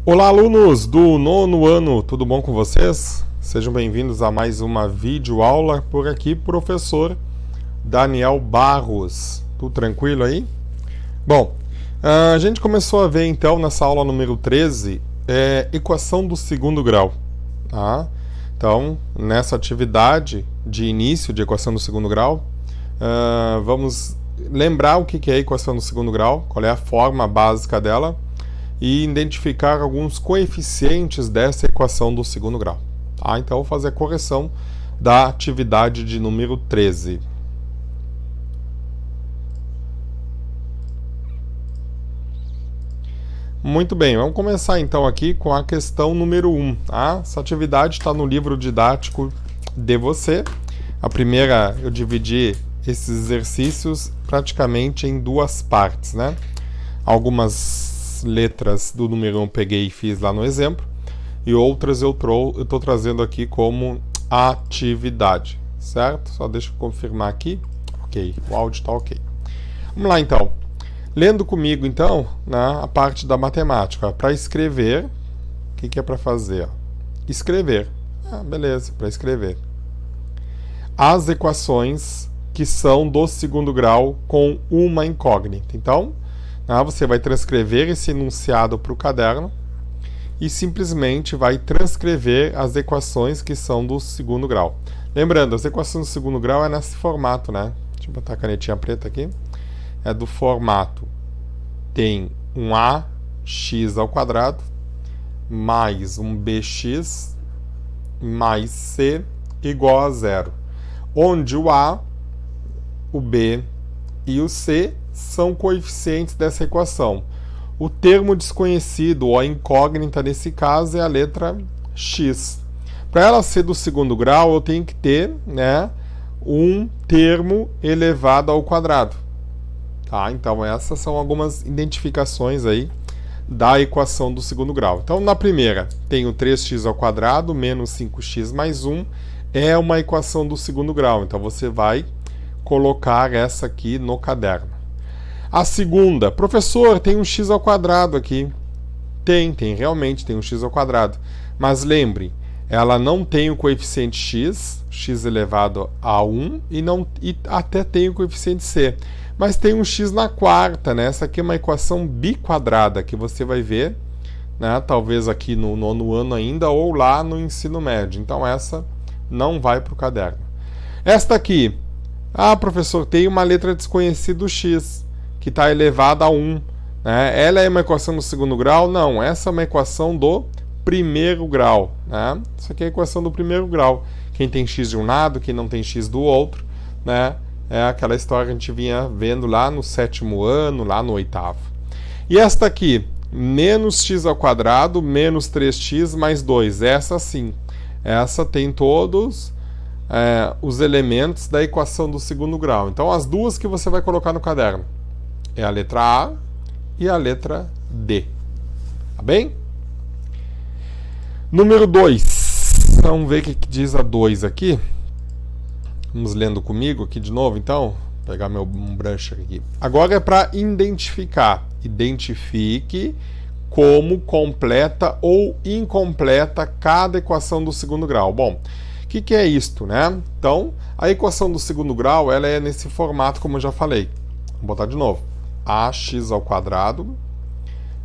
Olá, alunos do nono ano, tudo bom com vocês? Sejam bem-vindos a mais uma videoaula por aqui, professor Daniel Barros. Tudo tranquilo aí? Bom, a gente começou a ver então nessa aula número 13, equação do segundo grau. Tá? Então, nessa atividade de início de equação do segundo grau, vamos lembrar o que é a equação do segundo grau, qual é a forma básica dela, e identificar alguns coeficientes dessa equação do segundo grau. Tá? Então, vou fazer a correção da atividade de número 13. Muito bem, vamos começar então aqui com a questão número 1. Tá? Essa atividade está no livro didático de você. A primeira, eu dividi esses exercícios praticamente em duas partes, né? Algumas letras do número 1 eu peguei e fiz lá no exemplo, e outras eu estou trazendo aqui como atividade, certo? Só deixa eu confirmar aqui. Ok, o áudio está ok. Vamos lá então. Lendo comigo então, a parte da matemática. Para escrever, o que é para fazer? Escrever. Beleza, para escrever. As equações que são do segundo grau com uma incógnita. Então, você vai transcrever esse enunciado para o caderno e simplesmente vai transcrever as equações que são do segundo grau. Lembrando, as equações do segundo grau é nesse formato, né? Deixa eu botar a canetinha preta aqui. É do formato. Tem um ax ao quadrado mais um bx mais c igual a zero. Onde o a, o b e o c são coeficientes dessa equação. O termo desconhecido, ou a incógnita nesse caso, é a letra x. Para ela ser do segundo grau, eu tenho que ter, um termo elevado ao quadrado. Tá? Então, essas são algumas identificações aí da equação do segundo grau. Então, na primeira, tenho 3x ao quadrado menos 5x mais 1, é uma equação do segundo grau. Então, você vai colocar essa aqui no caderno. A segunda, professor, tem um x ao quadrado aqui. Realmente tem um x ao quadrado. Mas lembre, ela não tem o coeficiente x elevado a 1, e até tem o coeficiente c. Mas tem um x na quarta, né? Essa aqui é uma equação biquadrada, que você vai ver, né? Talvez aqui no nono ano ainda, ou lá no ensino médio. Então essa não vai para o caderno. Esta aqui, professor, tem uma letra desconhecida, x, que está elevada a 1. Né? Ela é uma equação do segundo grau? Não, essa é uma equação do primeiro grau. Né? Isso aqui é a equação do primeiro grau. Quem tem x de um lado, quem não tem x do outro. Né? É aquela história que a gente vinha vendo lá no sétimo ano, lá no oitavo. E esta aqui, menos x ao quadrado, menos 3x mais 2. Essa sim, essa tem todos os elementos da equação do segundo grau. Então, as duas que você vai colocar no caderno é a letra A e a letra D. Tá bem? Número 2. Vamos ver o que diz a 2 aqui. Vamos lendo comigo aqui de novo, então. Vou pegar meu brush aqui. Agora é para identificar. Identifique como completa ou incompleta cada equação do segundo grau. Bom, o que é isto, né? Então, a equação do segundo grau, ela é nesse formato, como eu já falei. Vou botar de novo. Ax ao quadrado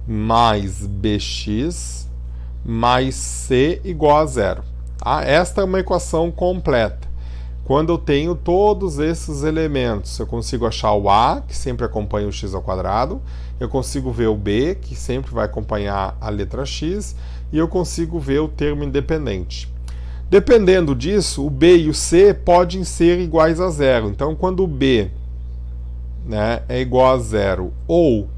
mais bx mais c igual a zero. Esta é uma equação completa. Quando eu tenho todos esses elementos, eu consigo achar o a, que sempre acompanha o x ao quadrado, eu consigo ver o b, que sempre vai acompanhar a letra x, e eu consigo ver o termo independente. Dependendo disso, o b e o c podem ser iguais a zero. Então, quando o b, é igual a zero ou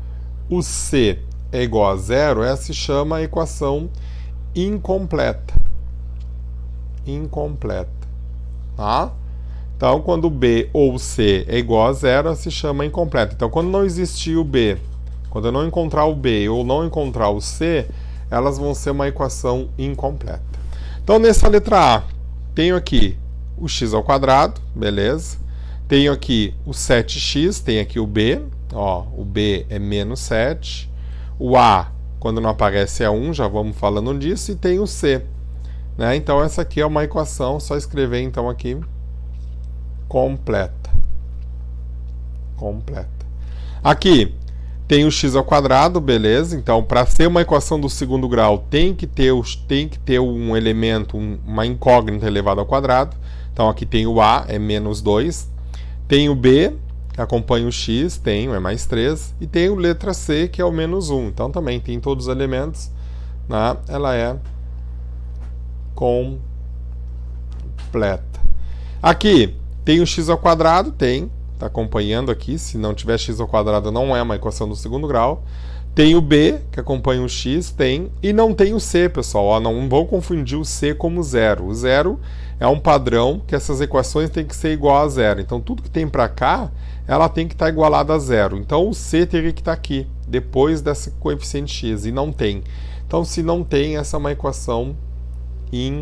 o c é igual a zero, essa se chama equação incompleta. Tá? Então, quando o b ou o c é igual a zero, ela se chama incompleta. Então, quando não existir o b, quando eu não encontrar o b ou não encontrar o c, elas vão ser uma equação incompleta. Então, nessa letra A, tenho aqui o x ao quadrado, beleza? Tenho aqui o 7x, tem aqui o b, o b é menos 7. O a quando não aparece é 1, já vamos falando disso, e tem o C. Né? Então essa aqui é uma equação, só escrever então aqui, completa. Aqui tem o x ao quadrado, beleza? Então, para ser uma equação do segundo grau, tem que ter um elemento, uma incógnita elevada ao quadrado. Então, aqui tem o a, é menos 2. Tem o b, que acompanha o x, é mais 3. E tem o letra c, que é o menos 1. Então, também tem todos os elementos, né? Ela é completa. Aqui tem o x ao quadrado, está acompanhando aqui, se não tiver x ao quadrado não é uma equação do segundo grau. Tem o b, que acompanha o x, e não tem o c, pessoal. Ó, não vão confundir o c como zero. O zero é um padrão que essas equações têm que ser igual a zero. Então, tudo que tem para cá, ela tem que estar igualada a zero. Então, o c teria que estar aqui, depois desse coeficiente x, e não tem. Então, se não tem, essa é uma equação incompleta,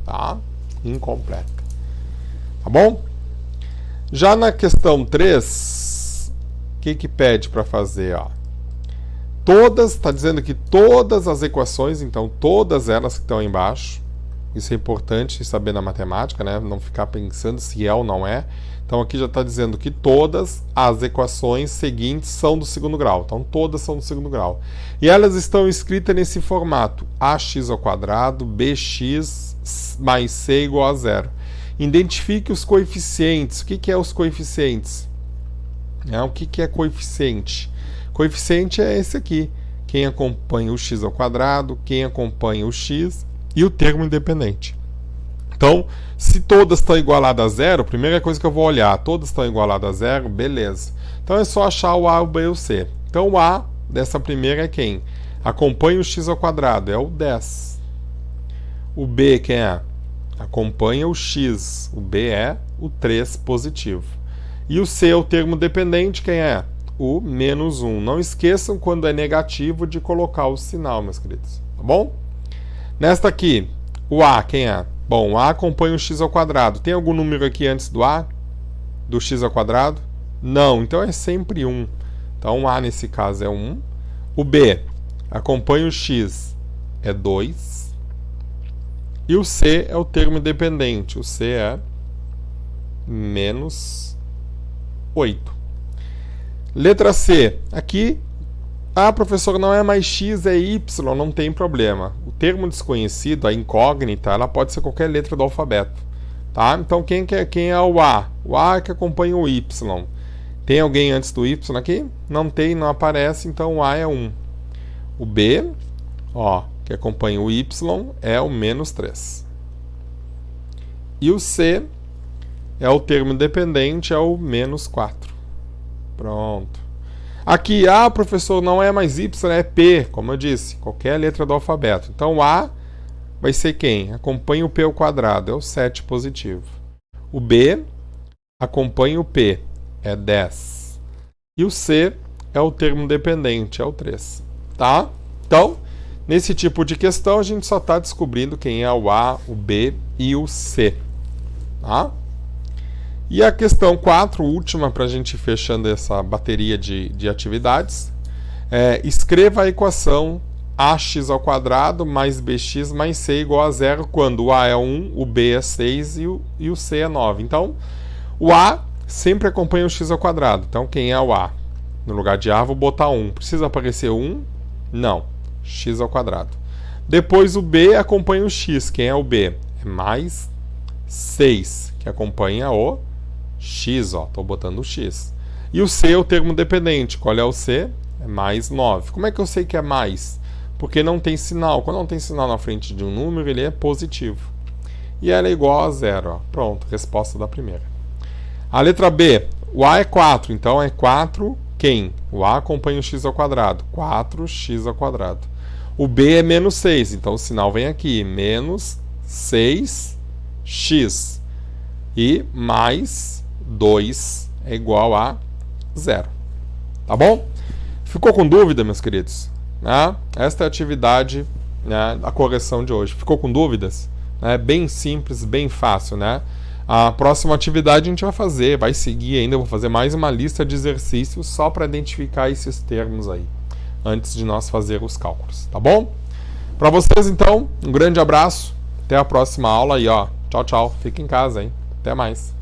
tá? Incompleta. Tá bom? Já na questão 3, o que pede para fazer? Ó? Está dizendo que todas as equações, então todas elas que estão aí embaixo, isso é importante saber na matemática, né? Não ficar pensando se é ou não é. Então aqui já está dizendo que todas as equações seguintes são do segundo grau. Então todas são do segundo grau. E elas estão escritas nesse formato: ax ao quadrado, bx mais c igual a zero. Identifique os coeficientes. O que é os coeficientes? O que é coeficiente? Coeficiente é esse aqui. Quem acompanha o x ao quadrado, quem acompanha o x e o termo independente. Então, se todas estão igualadas a zero, primeira coisa que eu vou olhar, todas estão igualadas a zero, beleza. Então é só achar o a, o b e o c. Então o a dessa primeira é quem? Acompanha o x ao quadrado, é o 10. O b quem é? Acompanha o x, o b é o 3 positivo. E o c é o termo dependente, quem é? O menos 1. Não esqueçam, quando é negativo, de colocar o sinal, meus queridos. Tá bom? Nesta aqui, o a quem é? Bom, o a acompanha o x ao quadrado. Tem algum número aqui antes do a? Do x ao quadrado? Não, então é sempre 1. Então, o a nesse caso é 1. O b acompanha o x, é 2. E o c é o termo independente. O c é menos 8. Letra C. Aqui, professor, não é mais x, é y, não tem problema. O termo desconhecido, a incógnita, ela pode ser qualquer letra do alfabeto. Tá? Então, quem é o a? O a é que acompanha o y. Tem alguém antes do y aqui? Não tem, não aparece, então o a é 1. O b, que acompanha o y, é o menos 3. E o c é o termo independente, é o menos 4. Pronto. Aqui, professor, não é mais y, é p, como eu disse, qualquer letra do alfabeto. Então, a vai ser quem? Acompanha o p ao quadrado, é o 7 positivo. O b acompanha o p, é 10. E o c é o termo dependente, é o 3. Tá? Então, nesse tipo de questão, a gente só está descobrindo quem é o a, o b e o c. Tá? E a questão 4, última, para a gente ir fechando essa bateria de atividades, escreva a equação ax ao quadrado mais bx mais c igual a zero, quando o a é 1, o b é 6 e o c é 9. Então, o a sempre acompanha o x ao quadrado. Então, quem é o a? No lugar de a, vou botar 1. Precisa aparecer 1? Não. X ao quadrado. Depois, o b acompanha o x. Quem é o b? É mais 6, que acompanha o x, estou botando o x. E o c é o termo dependente. Qual é o c? É mais 9. Como é que eu sei que é mais? Porque não tem sinal. Quando não tem sinal na frente de um número, ele é positivo. E ela é igual a zero. Pronto, resposta da primeira. A letra B. O a é 4, então é 4 quem? O a acompanha o x ao quadrado. 4x ao quadrado. O b é menos 6, então o sinal vem aqui. Menos 6x. E mais 2 é igual a 0. Tá bom? Ficou com dúvida, meus queridos? Esta é a atividade, a correção de hoje. Ficou com dúvidas? Bem simples, bem fácil, né? A próxima atividade a gente vai seguir ainda, vou fazer mais uma lista de exercícios só para identificar esses termos aí, antes de nós fazer os cálculos, tá bom? Para vocês, então, um grande abraço, até a próxima aula aí, ó. Tchau, tchau. Fica em casa, hein? Até mais.